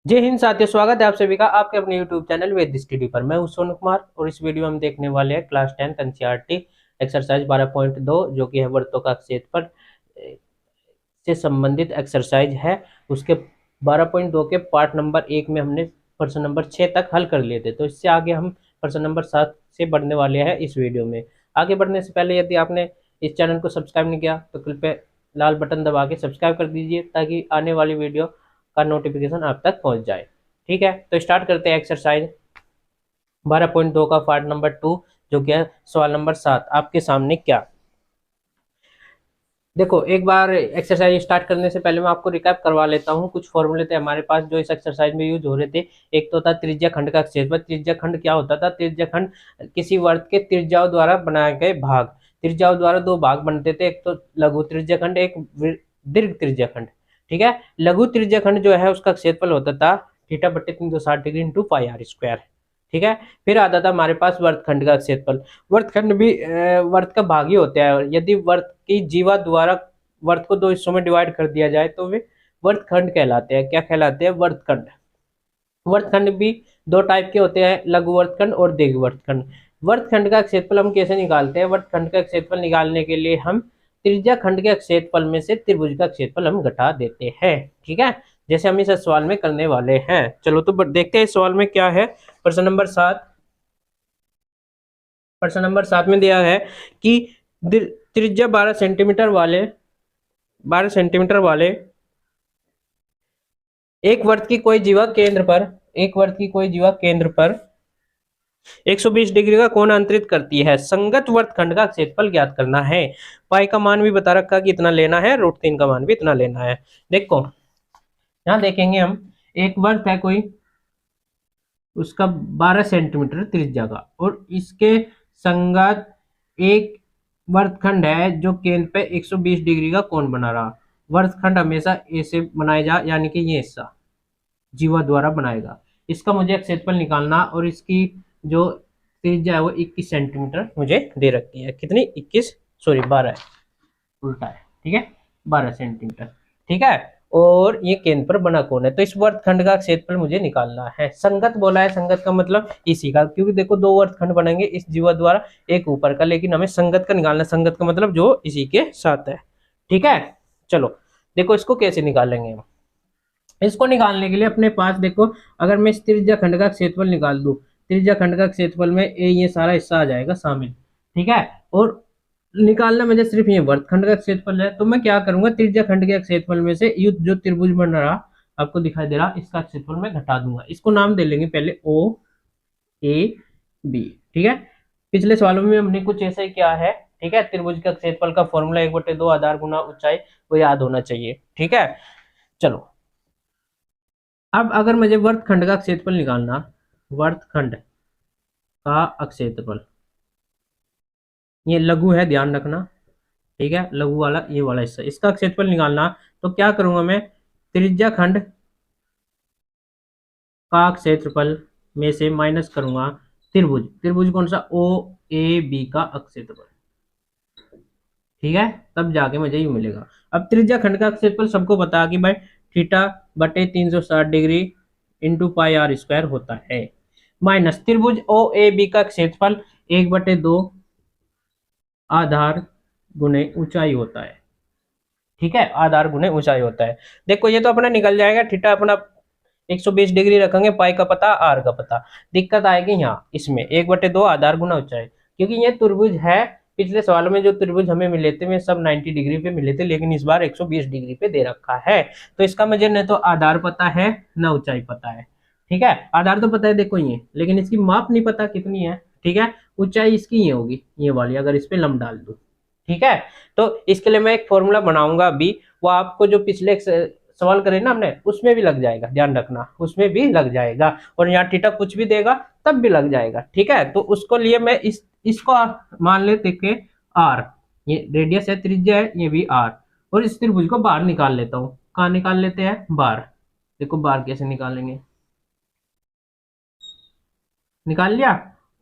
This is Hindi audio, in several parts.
जय हिंद साथियों, स्वागत है आप सभी का आपके अपने YouTube चैनल वेद स्टडी पर। मैं हूं सोनू कुमार और इस वीडियो में हम देखने वाले हैं क्लास 10 एनसीईआरटी एक्सरसाइज 12.2 जो कि है वर्तों का क्षेत्रफल से संबंधित एक्सरसाइज है। उसके 12.2 के पार्ट नंबर 1 में हमने प्रश्न नंबर 6 तक हल कर लिए थे। तो इससे आगे हम प्रश्न नंबर 7 से बढ़ने वाले हैं इस वीडियो में। आगे बढ़ने से पहले यदि आपने इस चैनल को सब्सक्राइब नहीं किया तो कृपया लाल बटन दबा के सब्सक्राइब कर दीजिए ताकि आने वाली वीडियो का नोटिफिकेशन आप तक पहुंच जाए। ठीक है, तो स्टार्ट करते हैं एक्सरसाइज 12.2 का पार्ट नंबर 2 जो कि है सवाल नंबर 7। आपके सामने क्या देखो, एक बार एक्सरसाइज स्टार्ट करने से पहले मैं आपको रिकैप करवा लेता हूँ। कुछ फॉर्मूले थे हमारे पास जो इस एक्सरसाइज में यूज हो रहे थे। एक तो था त्रिज्या खंड का क्षेत्रफल। त्रिज्या खंड क्या होता था? त्रिज्या खंड किसी वर्ग के त्रिज्याओं द्वारा बनाए गए भाग। त्रिज्याओं द्वारा दो भाग बनते थे, एक तो लघु त्रिज्या खंड, एक दीर्घ त्रिज्या खंड। ठीक है, लघु त्रिज्या खंड जो है उसका क्षेत्रफल होता था थीटा बट्टे 360 degree into pi are square. ठीक है, फिर आता था हमारे पास वर्तखंड का क्षेत्रफल। वर्तखंड भी वर्त का भाग ही होता है। यदि वर्त की जीवा द्वारा वर्त को दो हिस्सों में डिवाइड कर दिया जाए तो वे वर्तखंड कहलाते हैं। क्या कहलाते हैं? वर्तखंड। वर्तखंड भी दो टाइप के होते हैं, लघु वर्तखंड और दीर्घ वर्तखंड। वर्तखंड का क्षेत्रफल हम कैसे निकालते हैं? वर्तखंड का क्षेत्रफल निकालने के लिए हम त्रिज्या खंड के क्षेत्रफल में से त्रिभुज का क्षेत्रफल हम घटा देते हैं। ठीक है, जैसे हम इस सवाल में करने वाले हैं। चलो तो देखते हैं इस सवाल में क्या है। प्रश्न नंबर 7। प्रश्न नंबर 7 में दिया है कि त्रिज्या 12 सेंटीमीटर वाले एक वर्त की कोई जीवा केंद्र पर 120 डिग्री का कोण अंतरित करती है। संगत वर्तखंड का क्षेत्रफल ज्ञात करना है। पाई का मान भी बता रखा कि इतना लेना है, √3 का मान भी इतना लेना है। देखो यहाँ देखेंगे हम, एक वर्त है कोई, उसका 12 सेंटीमीटर त्रिज्या का, और इसके संगत एक वर्तखंड है जो केंद्र पे 120 डिग्री का कोण बना रहा। वर्तखंड हमेशा ऐसे बनाया जा, यानी कि ये हिस्सा जीवा द्वारा बनाएगा। इसका मुझे क्षेत्रफल निकालना, और इसकी जो त्रिज्या है वो 21 सेंटीमीटर मुझे दे रखी है। कितनी? 21, सॉरी 12 है, उल्टा है। ठीक है, 12 सेंटीमीटर। ठीक है, और ये केंद्र पर बना कोण है। तो इस वर्तखंड का क्षेत्रफल मुझे निकालना है। संगत बोला है, संगत का मतलब इसी का, क्योंकि देखो दो वर्तखंड बनेंगे इस जीवा द्वारा, एक ऊपर का, लेकिन हमें संगत का निकालना। संगत का मतलब जो इसी के साथ है। ठीक है, चलो देखो इसको कैसे निकालेंगे हम। इसको निकालने के लिए अपने पास देखो, अगर मैं इस त्रिज्या खंड का क्षेत्रफल निकाल दूं, त्रिज्या खंड का क्षेत्रफल में ये सारा हिस्सा आ जाएगा शामिल। ठीक है, और निकालना मुझे सिर्फ ये वर्तखंड का क्षेत्रफल है। तो मैं क्या करूंगा, त्रिज्या खंड के क्षेत्रफल में से युद्ध जो त्रिभुज बन रहा आपको दिखाई दे रहा, इसका क्षेत्रफल मैं घटा दूंगा। इसको नाम दे लेंगे पहले O A B। ठीक है, पिछले सवालों में हमने कुछ ऐसा ही किया है। ठीक है, त्रिभुज का क्षेत्रफल का फॉर्मूला 1/2 आधार गुना ऊंचाई, वो याद होना चाहिए। ठीक है, चलो अब अगर मुझे वर्तखंड का क्षेत्रफल निकालना, वर्तखंड का क्षेत्रफल, ये लघु है ध्यान रखना। ठीक है, लघु वाला ये वाला हिस्सा, इसका क्षेत्रफल निकालना, तो क्या करूंगा मैं, त्रिज्या खंड का क्षेत्रफल में से माइनस करूंगा त्रिभुज। त्रिभुज कौन सा? ओ ए बी का क्षेत्रफल। ठीक है, तब जाके मुझे यू मिलेगा। अब त्रिज्या खंड का क्षेत्रफल सबको पता कि भाई थीटा बटे 360 degree into pi are square होता है, माइनस त्रिभुज ओ ए बी का क्षेत्रफल 1/2 आधार गुने ऊंचाई होता है। ठीक है, आधार गुने ऊंचाई होता है। देखो ये तो अपना निकल जाएगा, थीटा अपना 120 डिग्री रखेंगे, पाई का पता, आर का पता। दिक्कत आएगी यहाँ इसमें 1/2 आधार गुना ऊंचाई, क्योंकि ये त्रिभुज है। पिछले सवालों में जो त्रिभुज हमें मिले थे वे सब 90 डिग्री पे मिले थे, लेकिन इस बार 120 डिग्री पे दे रखा है। तो इसका मुझे न तो आधार पता है न ऊंचाई पता है। ठीक है, आधार तो पता है देखो ये, लेकिन इसकी माप नहीं पता कितनी है। ठीक है, ऊंचाई इसकी ये होगी, ये वाली, अगर इस पे लंब डाल दूं। ठीक है, तो इसके लिए मैं एक फॉर्मूला बनाऊंगा अभी, वो आपको जो पिछले सवाल करे ना हमने उसमें भी लग जाएगा, ध्यान रखना, उसमें भी लग जाएगा। और यहाँ थीटा कुछ भी देगा तब भी लग जाएगा। ठीक है, तो उसको लिए मैं इसको मान लेते कि आर, ये रेडियस है, त्रिज्या है, ये भी आर, और इस त्रिभुज को बाहर निकाल लेता हूँ। कहाँ निकाल लेते हैं? बाहर। देखो बाहर कैसे निकालेंगे, निकाल लिया।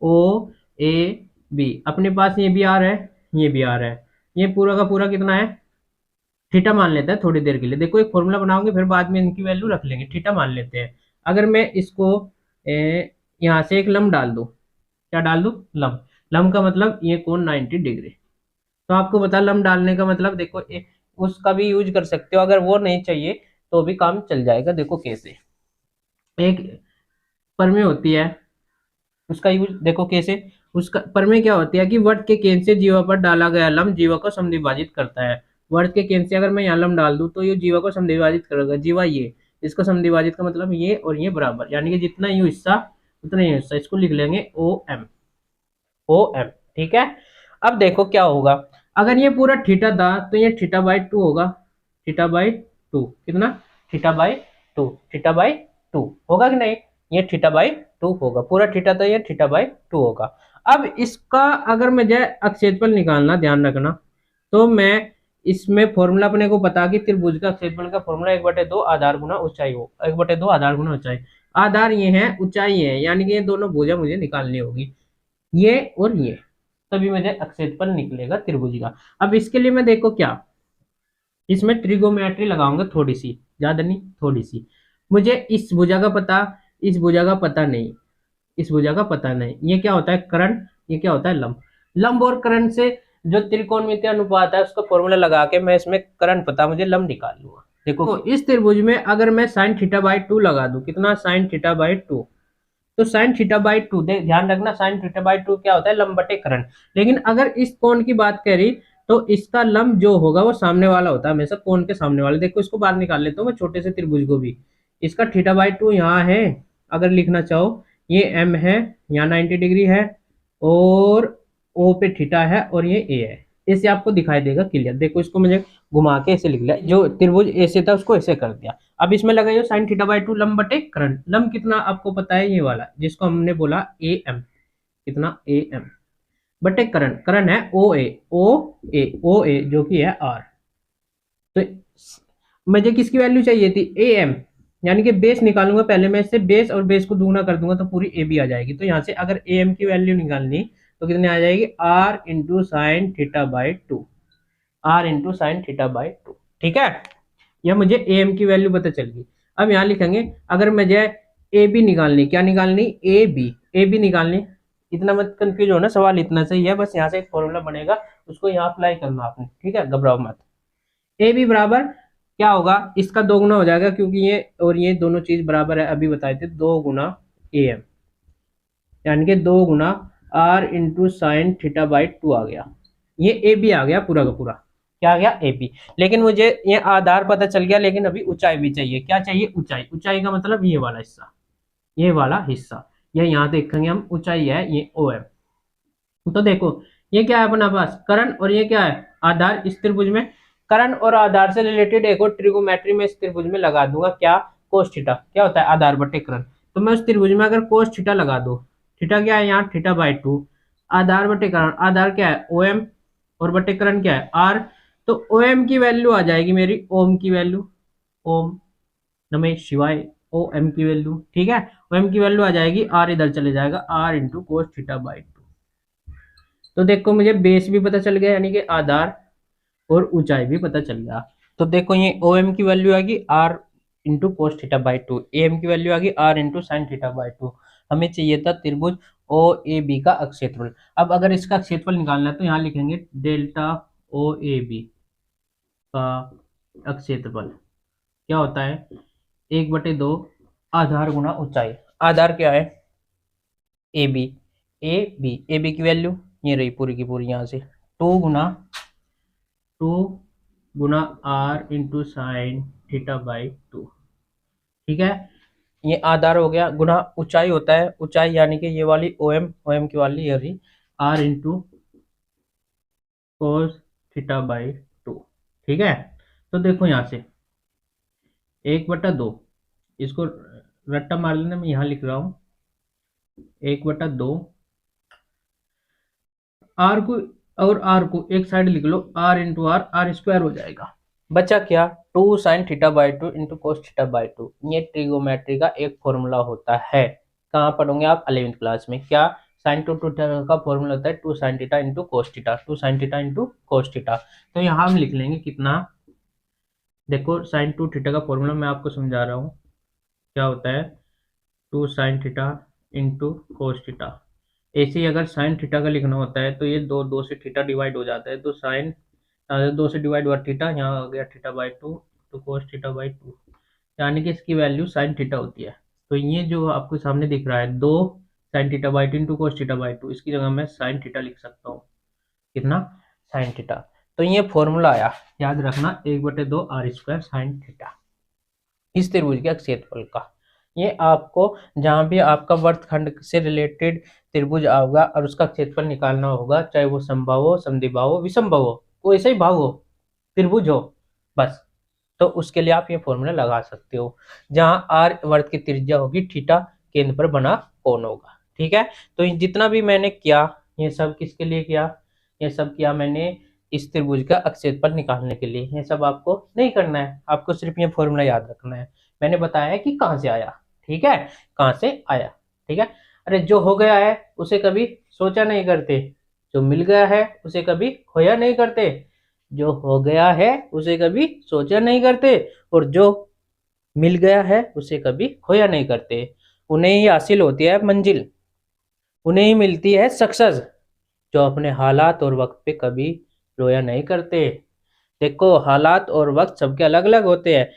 ओ ए बी, अपने पास ये भी आर है, ये भी आर है, ये पूरा का पूरा कितना है, थीटा मान लेते हैं थोड़ी देर के लिए। देखो एक फॉर्मूला बनाओगे फिर बाद में इनकी वैल्यू रख लेंगे। थीटा मान लेते हैं, अगर मैं इसको यहाँ से एक लंब डाल दूं, क्या डाल दूं, लंब। लंब का मतलब ये कोण 90 डिग्री। तो आपको पता लंब डालने का मतलब देखो उसका भी यूज कर सकते हो, अगर वो नहीं चाहिए तो भी काम चल जाएगा। देखो कैसे, एक प्रमेय होती है, उसका यूज देखो कैसे। उसका प्रमेय क्या होती है कि वृत्त के केंद्र से जीवा पर डाला गया लंब जीवा को समद्विभाजित करता है। वृत्त के केंद्र से अगर मैं यहाँ लंब डाल दूं तो ये जीवा को समद्विभाजित करेगा। जीवा ये, इसको समद्विभाजित का मतलब ये और ये बराबर, यानी कि जितना यू हिस्सा उतना ही हिस्सा, इसको लिख लेंगे ओ एम। ओ एम, ठीक है। अब देखो क्या होगा, अगर ये पूरा थीटा था तो ये थीटा बाई 2 होगा। थीटा बाई 2 कितना, थीटा बाई 2, थीटा बाई 2 होगा कि नहीं, ये थीटा बाई 2 होगा। पूरा थीटा तो ये थीटा बाई 2 होगा। अब इसका अगर मुझे क्षेत्रफल निकालना, ध्यान रखना, तो मैं इसमें फॉर्मूला अपने को पता कि त्रिभुज का क्षेत्रफल का फॉर्मूला 1/2 आधार गुना ऊंचाई हो, 1/2 आधार गुना ऊंचाई। आधार ये है, ऊंचाई है, यानी कि ये दोनों भुजा मुझे निकालनी होगी, ये और ये, तभी मुझे क्षेत्रफल निकलेगा त्रिभुज का। अब इसके लिए मैं देखो क्या, इसमें ट्रिगोमेट्री लगाऊंगा थोड़ी सी, ज्यादा नहीं थोड़ी सी। मुझे इस भुजा का पता, इस भुजा का पता नहीं, इस भुजा का पता नहीं। ये क्या होता है, कर्ण, ये क्या होता है, लंब। लंब और कर्ण से जो त्रिकोणमितीय अनुपात है उसका फॉर्मूला लगा के मैं इसमें कर्ण पता, मुझे लंब निकाल लूंगा। देखो तो इस त्रिभुज में अगर मैं साइन थीटा बाई 2 लगा दूं, कितना, साइन थीटा बाई 2, तो साइन थीटा बाई 2, ध्यान रखना साइन थीटा बाई 2 क्या होता है, लंब बटे कर्ण। लेकिन अगर इस कोण की बात करी तो इसका लंब जो होगा वो सामने वाला होता है, हमेशा कोण के सामने वाले। देखो इसको बाहर निकाल लेता हूँ मैं, छोटे से त्रिभुज को भी। इसका थीटा बाई 2 यहाँ है, अगर लिखना चाहो, ये एम है, यहाँ 90 डिग्री है, और ओ पे थीटा है, और ये ए है। ऐसे आपको दिखाई देगा क्लियर। देखो इसको मुझे घुमा के ऐसे लिख लिया, जो त्रिभुज ऐसे था उसको ऐसे कर दिया। अब इसमें लगाइए साइन थीटा बाई 2 लंब बटे कर्ण। लंब कितना आपको पता है, ये वाला जिसको हमने बोला ए एम, कितना, ए एम बटे कर्ण। कर्ण है ओ ए, ओ ए, ओ ए जो कि है आर। तो मुझे किसकी वैल्यू चाहिए थी, ए एम, यानी कि बेस निकालूंगा पहले मैं इससे, बेस और बेस को दूना कर दूंगा तो पूरी ए बी आ जाएगी। तो यहाँ से अगर ए एम की वैल्यू निकालनी तो कितने आ जाएगी, r into sine theta by 2, r into sine theta by 2, ठीक है। यह मुझे ए एम की वैल्यू पता चल गई। अब यहाँ लिखेंगे अगर मुझे ए बी निकालनी, क्या निकालनी, ए बी, ए बी निकालनी। इतना मत कंफ्यूज होना, सवाल इतना सही है, बस यहाँ से एक फॉर्मूला बनेगा, उसको यहाँ अप्लाई करना आपने, ठीक है, घबराओ मत। ए बी बराबर क्या होगा, इसका 2 गुना हो जाएगा, क्योंकि ये और ये दोनों चीज बराबर है, अभी बताए थे, 2 गुना ए एम, यानी कि 2 गुना R into sine theta by 2 आ गया। ये ए बी आ गया पूरा का पूरा, क्या आ गया, ए बी। लेकिन मुझे ये आधार पता चल गया, लेकिन अभी ऊंचाई भी चाहिए। क्या चाहिए, ऊंचाई। ऊंचाई का मतलब ये वाला हिस्सा, ये वाला हिस्सा, ये यहाँ देखेंगे हम, ऊंचाई है ये ओ एम। तो देखो ये क्या है अपना पास, कर्ण, और ये क्या है, आधार। इस त्रिभुज में कर्ण और आधार से रिलेटेड एक और ट्रिगोमेट्री में इस त्रिभुज में लगा दूंगा, क्या, कोस थीटा, क्या होता है, आधार बटे कर्ण। तो मैं उस त्रिभुज में अगर कोस थीटा लगा दो, थीटा क्या है यहाँ, थीटा बाई 2, आधार बटे कर्ण, आधार क्या है ओ एम, और बटे कर्ण क्या है आर। तो ओ एम की वैल्यू आ जाएगी मेरी, ओम की वैल्यू, ओम नमः शिवाय, ओ एम की वैल्यू, ठीक है। ओ एम की वैल्यू आ जाएगी, आर इधर चले जाएगा, r into cos theta by 2। तो देखो मुझे बेस भी पता चल गया, यानी कि आधार, और ऊंचाई भी पता चल गया। तो देखो ये ओ एम की वैल्यू आ गई r into cos theta by 2, A M की वैल्यू आ गई r into sine theta by 2। हमें चाहिए था त्रिभुज ओ ए बी का क्षेत्रफल। अब अगर इसका क्षेत्रफल निकालना है तो यहाँ लिखेंगे डेल्टा ओ ए बी का क्षेत्रफल क्या होता है, 1/2 आधार गुना ऊंचाई। आधार क्या है, A B, A B, A B की वैल्यू ये रही पूरी की पूरी, यहाँ से 2 गुना R into sine theta by 2, ठीक है। ये आधार हो गया, गुना ऊंचाई होता है, ऊंचाई यानी कि ये वाली ओ एम, ओ एम की वाली ये रही, r into cos theta by 2, ठीक है। तो देखो यहाँ से 1/2, इसको रट्टा मार लेना, मैं यहाँ लिख रहा हूँ 1/2, आर को और आर को एक साइड लिख लो, R into R, R square हो जाएगा। बचा क्या, 2 sine theta by 2 into cos theta by 2। ये ट्रिगोमेट्री का एक फॉर्मूला होता है। कहाँ पढ़ोगे आप, 11वीं क्लास में। क्या, साइन टू थीटा का फॉर्मूला होता है 2 sine theta into cos theta, 2 sine theta into cos theta. तो यहाँ हम लिख लेंगे कितना, देखो साइन 2 थीटा का फॉर्मूला मैं आपको समझा रहा हूँ क्या होता है, two sine theta into cos theta. ऐसे ही अगर साइन थीटा का लिखना होता है तो ये दो दो से थीटा डिवाइड हो जाता है, तो साइन दो से डिवाइड हुआ थीटा, यहाँ आ गया थीटा बाई टू, तो कोस थीटा बाई टू, यानी कि इसकी वैल्यू साइन थीटा होती है। तो ये जो आपको सामने दिख रहा है दो sign theta by two into cos theta by two, इसकी जगह मैं साइन थीटा लिख सकता हूँ। कितना? Sign theta. तो ये फॉर्मूला आया, याद रखना, 1/2 आर स्क्वायर साइन थीटा इस त्रिभुज के क्षेत्रफल का। ये आपको जहां भी आपका वर्तखंड से रिलेटेड त्रिभुज आएगा और उसका क्षेत्रफल निकालना होगा, चाहे वो समबाहु हो, समद्विबाहु हो, विषमबाहु हो, कोई ऐसा ही भाव हो, त्रिभुज हो, बस, तो उसके लिए आप ये फॉर्मूला लगा सकते हो। जहां आर वर्त की त्रिज्या होगी, थीटा केंद्र पर बना कोण होगा। ठीक है, तो जितना भी मैंने किया ये सब किसके लिए किया? ये सब किया मैंने इस त्रिभुज का क्षेत्रफल निकालने के लिए। ये सब आपको नहीं करना है, आपको सिर्फ ये फॉर्मूला याद रखना है। मैंने बताया कि कहां से आया, ठीक है, कहां से आया, ठीक है। अरे जो हो गया है उसे कभी सोचा नहीं करते, जो मिल गया है उसे कभी खोया नहीं करते, जो हो गया है उसे कभी सोचा नहीं करते, और जो मिल गया है उसे कभी खोया नहीं करते। उन्हें ही हासिल होती है मंजिल, उन्हें ही मिलती है सक्सेस, जो अपने हालात और वक्त पे कभी रोया नहीं करते। देखो, हालात और वक्त सबके अलग अलग होते हैं,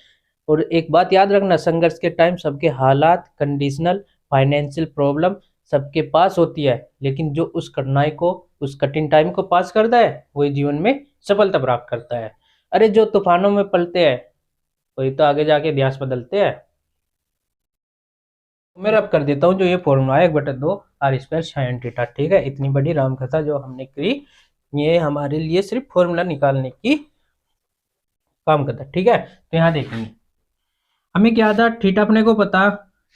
और एक बात याद रखना, संघर्ष के टाइम सबके हालात, कंडीशनल, फाइनेंशियल प्रॉब्लम सबके पास होती है, लेकिन जो उस कठिनाई को, उस कठिन टाइम को पास करता है वही जीवन में सफलता प्राप्त करता है। अरे जो तूफानों में पलते हैं वही तो आगे जाके इतिहास बदलते हैं। मैं अब कर देता हूँ जो ये फॉर्मूला है, 1/2 आर स्क्वायर साइन थीटा। ठीक है, इतनी बड़ी रामकथा जो हमने की, ये हमारे लिए सिर्फ फॉर्मूला निकालने की काम करता है। ठीक है, तो यहाँ देखेंगे हमें क्या था, थीटा अपने को पता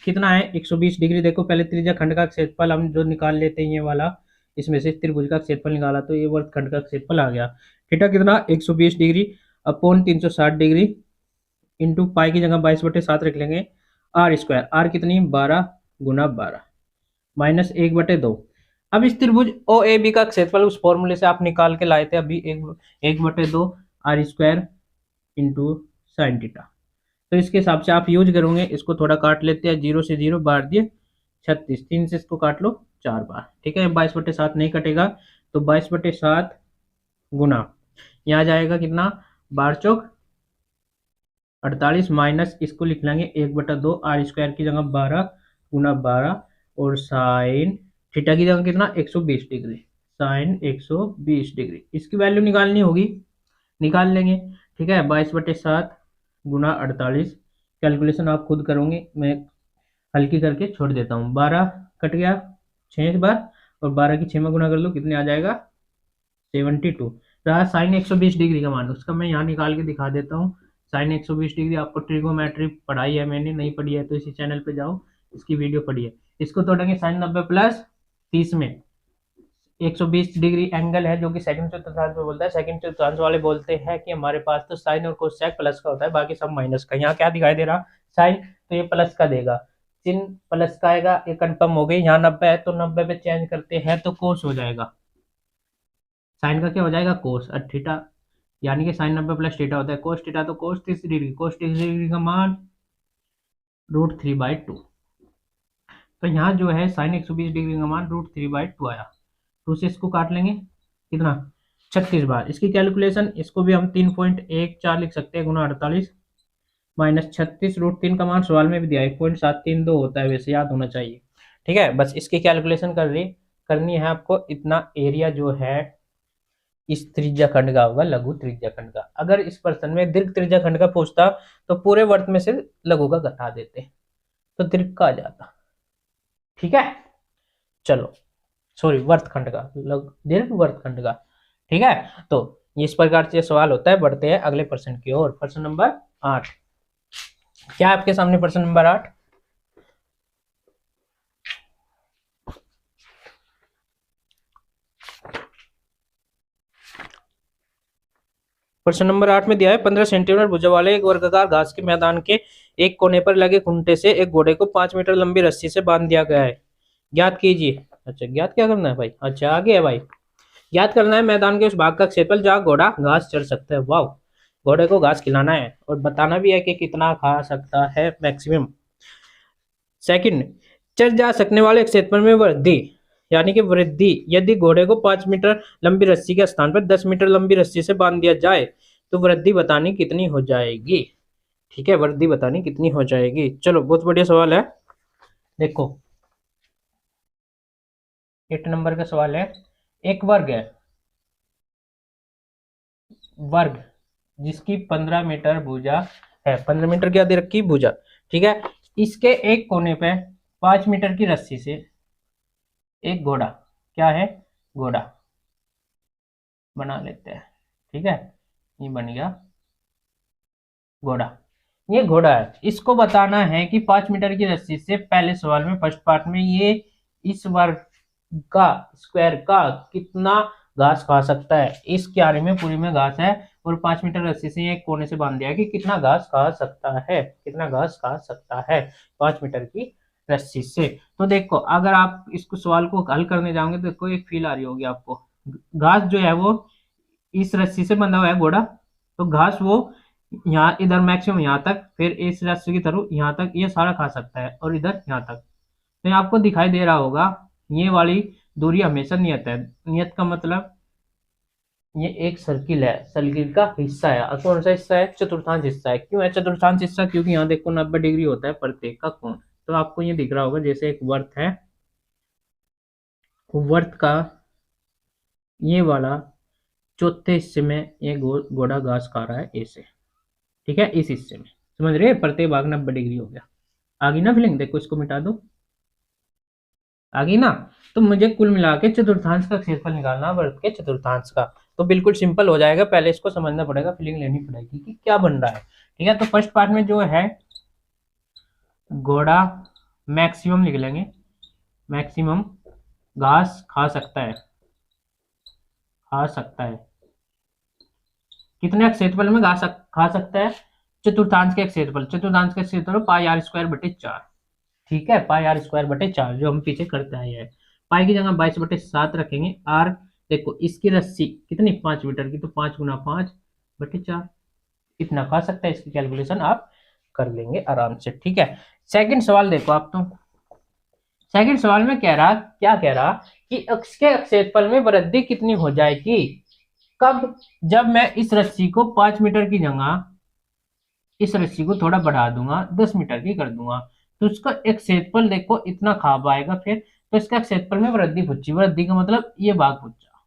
कितना है, 120 डिग्री। देखो पहले त्रिज्या खंड का क्षेत्रफल हम जो निकाल लेते हैं ये वाला, इसमें से त्रिभुज का क्षेत्रफल निकाला तो ये वर्गखंड का क्षेत्रफल आ गया। थीटा कितना? 120 डिग्री अपॉन 360 डिग्री इंटू पाई की जगह 22/7 रख लेंगे, आर स्क्वायर, आर कितनी? 12 गुना 12 माइनस 1/2। अब इस त्रिभुज ओ ए बी का क्षेत्रफल उस फॉर्मूले से आप निकाल के लाए थे अभी, 1/2 r square into sine theta. तो इसके हिसाब से आप यूज करोगे, इसको थोड़ा काट लेते हैं, 0 से 0 बार दिए 36, 3 से इसको काट लो 4 बार। ठीक है, 22/7 नहीं कटेगा, तो 22/7 गुना, यहाँ जाएगा कितना? 12 चौक 48 माइनस इसको लिख लेंगे 1/2 आर स्क्वायर की जगह 12 गुना 12, और साइन थीटा की जगह कितना? 120 डिग्री, साइन 120 डिग्री, इसकी वैल्यू निकालनी होगी, निकाल लेंगे। ठीक है, 22/7 गुना 48, कैलकुलेशन आप खुद करोगे, मैं हल्की करके छोड़ देता हूँ। 12 कट गया 6 बार, और 12 की 6 में गुना कर लो, कितने आ जाएगा? 72। रहा साइन 120 डिग्री का मान, उसका मैं यहाँ निकाल के दिखा देता हूँ। साइन 120 डिग्री आपको ट्रिगोमेट्री पढ़ाई है मैंने, नहीं पढ़ी है तो इसी चैनल पे जाओ, इसकी वीडियो पढ़िए। इसको तोड़ेंगे साइन 90 प्लस 30 में, 120 डिग्री एंगल है जो कि सेकंड चतुर्थांश में बोलता है। सेकंड चतुर्थांश वाले बोलते हैं कि हमारे पास तो साइन और कोसेक प्लस का होता है, बाकी सब माइनस का। यहाँ क्या दिखाई दे रहा? साइन, तो ये प्लस का देगा, चिन्ह प्लस का आएगा, ये कंफर्म हो गई। यहाँ 90 है तो 90 पे चेंज करते हैं तो कोस हो जाएगा, साइन का क्या हो जाएगा? कोस। और थीटा, यानी कि साइन 90 प्लस थीटा होता है कोस थीटा, तो कोस 30 डिग्री, कोस 30 डिग्री का मान √3/2। तो यहाँ जो है साइन 120 डिग्री का मान √3/2 आया। टू से इसको काट लेंगे, कितना? 36 बार। इसकी कैलकुलेशन, इसको भी हम 3.14 लिख सकते हैं, गुना 48 माइनस 36, √3 का मान सवाल में भी दिया 1.732 होता है, वैसे याद होना चाहिए। ठीक है, बस इसकी कैलकुलेशन करनी है आपको। इतना एरिया जो है इस त्रिज्या खंड का होगा, लघु त्रिज्या खंड का। अगर इस प्रश्न में दीर्घ त्रिज्या खंड का पूछता तो पूरे वर्त में से लघु का घटा देते, तो दीर्घ का आ जाता। ठीक है, चलो, सॉरी, वर्तखंड का, दीर्घ वर्तखंड का। ठीक है, तो इस प्रकार से सवाल होता है। बढ़ते हैं अगले प्रश्न की ओर। प्रश्न नंबर 8, क्या आपके सामने प्रश्न नंबर 8? प्रश्न नंबर 8 में दिया है, 15 सेंटीमीटर भुजा वाले एक वर्गाकार घास के मैदान के एक कोने पर लगे खूंटे से एक घोड़े को 5 मीटर लंबी रस्सी से बांध दिया गया है, ज्ञात कीजिए। अच्छा, ज्ञात क्या करना है भाई? अच्छा, आगे है भाई, याद करना है मैदान के उस भाग का क्षेत्रफल जहाँ घोड़ा घास चर सकता है। वाह, घोड़े को घास खिलाना है और बताना भी है कि कितना खा सकता है मैक्सिमम। सेकंड, चढ़ जा सकने वाले क्षेत्रफल में वृद्धि, यानी कि वृद्धि, यदि घोड़े को 5 मीटर लंबी रस्सी के स्थान पर 10 मीटर लंबी रस्सी से बांध दिया जाए तो वृद्धि बतानी कितनी हो जाएगी। ठीक है, वृद्धि बतानी कितनी हो जाएगी। चलो बहुत बढ़िया सवाल है। देखो 8 नंबर का सवाल है। एक वर्ग है, वर्ग जिसकी 15 मीटर भुजा है, 15 मीटर क्या दे रखी भुजा, ठीक है। इसके एक कोने पे 5 मीटर की रस्सी से एक घोड़ा, क्या है, घोड़ा बना लेते हैं। ठीक है, ये बन गया घोड़ा। ये घोड़ा है, इसको बताना है कि 5 मीटर की रस्सी से, पहले सवाल में फर्स्ट पार्ट में, ये इस वर्ग का स्क्वायर का कितना घास खा सकता है। इस क्यारी में पूरी में घास है और 5 मीटर रस्सी से एक कोने से बांध दिया कि कितना घास खा सकता है, कितना घास खा सकता है 5 मीटर की रस्सी से। तो देखो अगर आप इसको सवाल को हल करने जाओगे तो देखो एक फील आ रही होगी आपको। घास जो है वो इस रस्सी से बंधा हुआ है घोड़ा, तो घास वो यहाँ इधर मैक्सिमम यहाँ तक, फिर इस रस्सी की तरफ यहाँ तक, ये सारा खा सकता है और इधर यहाँ तक। तो यहाँ आपको दिखाई दे रहा होगा ये वाली दूरी हमेशा नियत है। नियत का मतलब ये एक सर्किल है, सर्किल का हिस्सा है। और कौन सा हिस्सा है, चतुर्थांश हिस्सा है। क्यों है चतुर्थांश हिस्सा, क्योंकि यहाँ देखो 90 डिग्री होता है प्रत्येक का कोण। तो आपको ये दिख रहा होगा जैसे एक वर्त है, वर्त का ये वाला चौथे हिस्से में ये घोड़ा घास खा रहा है ऐसे। ठीक है, इस हिस्से में समझ रहे हैं, प्रत्येक भाग 90 डिग्री हो गया। आगे ना फीलिंग, देखो इसको मिटा दो, आगे ना। तो मुझे कुल मिला के चतुर्थांश का क्षेत्रफल निकालना वर्ग के चतुर्थांश का। तो बिल्कुल सिंपल हो जाएगा, पहले इसको समझना पड़ेगा, फीलिंग लेनी पड़ेगी कि क्या बन रहा है। ठीक है, तो फर्स्ट पार्ट में जो है घोड़ा मैक्सिमम लिख लेंगे, मैक्सिमम घास खा सकता है, खा सकता है कितने क्षेत्रफल में घास खा सकता है, चतुर्थांश के क्षेत्रफल, चतुर्थांश का क्षेत्रफल पाई आर स्क्वायर बटे 4। ठीक है, पाई आर स्क्वायर बटे 4 जो हम पीछे करते आए हैं। पाई की जगह 22 बटे 7 रखेंगे। आर देखो इसकी रस्सी कितनी 5 मीटर की, तो 5 गुना 5 बटे 4 इतना खा सकता है। इसकी कैलकुलेशन आप कर लेंगे आराम से। ठीक है, सेकंड सवाल देखो आप। तो सेकंड सवाल में कह रहा, क्या कह रहा कि अक्ष के क्षेत्रफल में वृद्धि कितनी हो जाएगी, कब, जब मैं इस रस्सी को 5 मीटर की जगह इस रस्सी को थोड़ा बढ़ा दूंगा, 10 मीटर की कर दूंगा, तो उसका एक क्षेत्रफल देखो इतना खा पाएगा। फिर तो इसका क्षेत्रफल में वृद्धि पूछी, वृद्धि का मतलब ये भाग पूछा।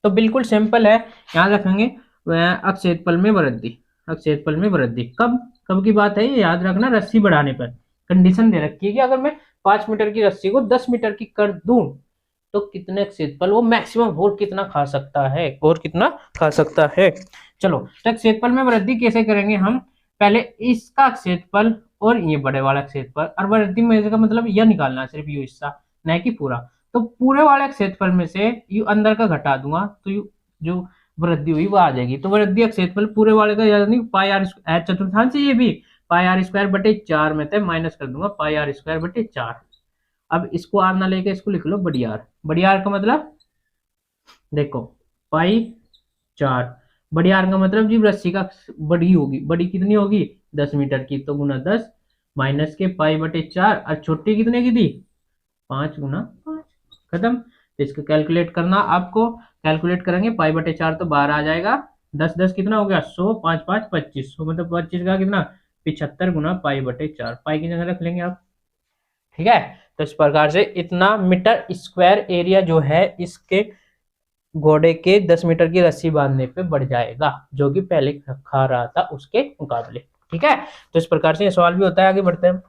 तो बिल्कुल सिंपल है, याद रखेंगे क्षेत्रफल में वृद्धि, क्षेत्रफल में वृद्धि कब, कब की बात है ये याद रखना, रस्सी बढ़ाने पर। कंडीशन दे रखी है कि अगर मैं 5 मीटर की रस्सी को 10 मीटर की कर दूं तो कितने क्षेत्रफल वो मैक्सिमम और कितना खा सकता है, और कितना खा सकता है। चलो तो क्षेत्रफल में वृद्धि कैसे करेंगे हम, पहले इसका क्षेत्रफल और ये बड़े वाला क्षेत्रफल, और वृद्धि में का मतलब यह निकालना सिर्फ ये हिस्सा, न कि पूरा। तो पूरे वाले क्षेत्रफल में से यू अंदर का घटा दूंगा तो यू जो वृद्धि हुई वो आ जाएगी। तो वृद्धि क्षेत्रफल पूरे वाले का याद नहीं, पाई आर चतुर्थांश ये भी पाई आर स्क्वायर बटे 4 में थे, माइनस कर दूंगा पाई आर स्क्वायर बटे 4। अब इसको आर ना लेके इसको लिख लो बड़ी आर। बड़ी आर का मतलब देखो पाई 4, बड़ी आर का मतलब जी रस्सी का बड़ी होगी, बड़ी कितनी होगी 10 मीटर की, तो गुना 10 माइनस के पाई बटे 4, और छोटी कितने की थी 5 गुना 5, खत्म। तो इसको कैलकुलेट करना आपको, कैलकुलेट करेंगे पाई बटे 4 तो 12 आ जाएगा, 10 10 कितना हो गया 100, 5 5 25, मतलब 25 का कितना 75 गुना पाई बटे 4, पाई की जगह रख लेंगे आप। ठीक है, तो इस प्रकार से इतना मीटर स्क्वायर एरिया जो है इसके घोड़े के 10 मीटर की रस्सी बांधने पे बढ़ जाएगा, जो कि पहले खा रहा था उसके मुकाबले। ठीक है, तो इस प्रकार से ये सवाल भी होता है। आगे बढ़ते हैं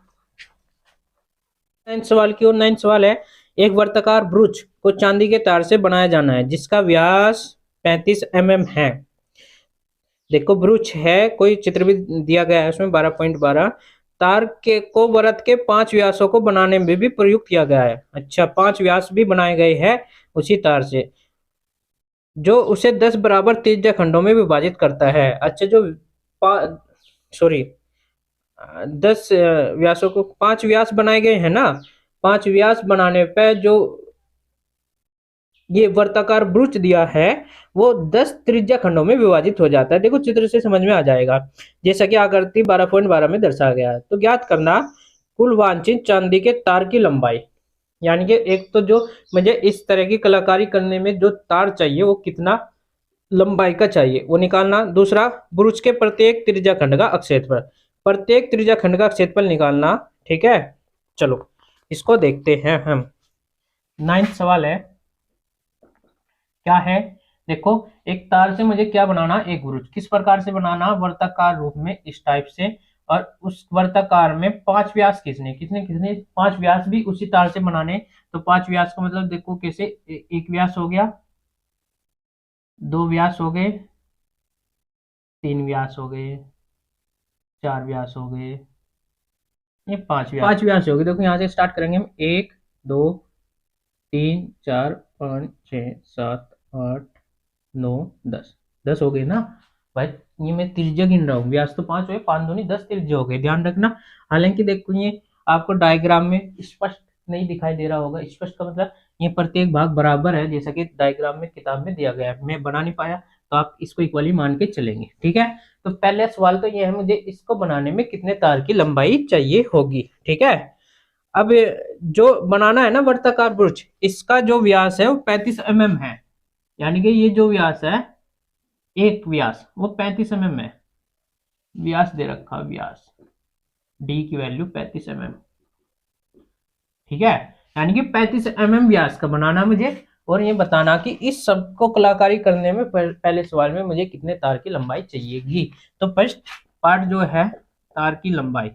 9 सवाल की ओर। 9 सवाल है, एक वर्ताकार ब्रुच को चांदी के तार से बनाया जाना है जिसका व्यास 35 mm है। देखो ब्रुच है, कोई चित्र भी दिया गया है उसमें 12.12, तार के को वृत्त के 5 व्यासों को बनाने में भी प्रयुक्त किया गया है। अच्छा 5 व्यास भी बनाए गए हैं उसी तार से, जो उसे 10 बराबर त्रिज्या खंडों में विभाजित करता है। अच्छा जो सॉरी 10 व्यासों को 5 व्यास बनाए गए हैं ना, 5 व्यास बनाने पे जो ये वर्ताकार ब्रुच दिया है वो 10 त्रिज्या खंडों में विभाजित हो जाता है। देखो चित्र से समझ में आ जाएगा, जैसा कि आकृति 12.12 में दर्शाया गया है। तो ज्ञात करना कुल वांछित चांदी के तार की लंबाई, यानी कि एक तो जो मुझे इस तरह की कलाकारी करने में जो तार चाहिए वो कितना लंबाई का चाहिए वो निकालना। दूसरा, ब्रुज के प्रत्येक त्रिज्या खंड का क्षेत्रफल, प्रत्येक त्रिज्या खंड का क्षेत्रफल निकालना। ठीक है, चलो इसको देखते हैं हम। 9th सवाल है, क्या है, देखो एक तार से मुझे क्या बनाना, एक ब्रुज किस प्रकार से बनाना, वर्ताकार रूप में इस टाइप से, और उस वर्ताकार में 5 व्यास खींचने, कितने कितने 5 व्यास भी उसी तार से बनाने। तो 5 व्यास का मतलब देखो कैसे, एक व्यास हो गया, 2 व्यास हो गए, 3 व्यास हो गए, 4 व्यास हो गए, ये 5 व्यास हो गए। देखो यहाँ से स्टार्ट करेंगे हम, 1 2 3 4 5 6 7 8 9 10, 10 हो गए ना भाई। ये मैं त्रिज्या गिन रहा हूँ, व्यास तो 5 हुए, 5 दूनी 10 त्रिज्या हो गए, ध्यान रखना। हालांकि देखो ये आपको डायग्राम में स्पष्ट नहीं दिखाई दे रहा होगा, स्पष्ट का मतलब ये प्रत्येक भाग बराबर है जैसा कि डायग्राम में किताब में दिया गया है, मैं बना नहीं पाया तो आप इसको इक्वली मान के चलेंगे। ठीक है, तो पहले सवाल तो ये है, मुझे इसको बनाने में कितने तार की लंबाई चाहिए होगी। ठीक है, अब जो बनाना है ना वर्ताकार ब्रुज, इसका जो व्यास है वो 35 mm है, यानी कि ये जो व्यास है, एक व्यास वो 35 mm है, व्यास दे रखा, व्यास डी की वैल्यू 35 mm। ठीक है, यानी कि 35 mm व्यास का बनाना मुझे, और ये बताना कि इस सब को कलाकारी करने में पहले सवाल में मुझे कितने तार की लंबाई चाहिएगी। तो फर्स्ट पार्ट जो है तार की लंबाई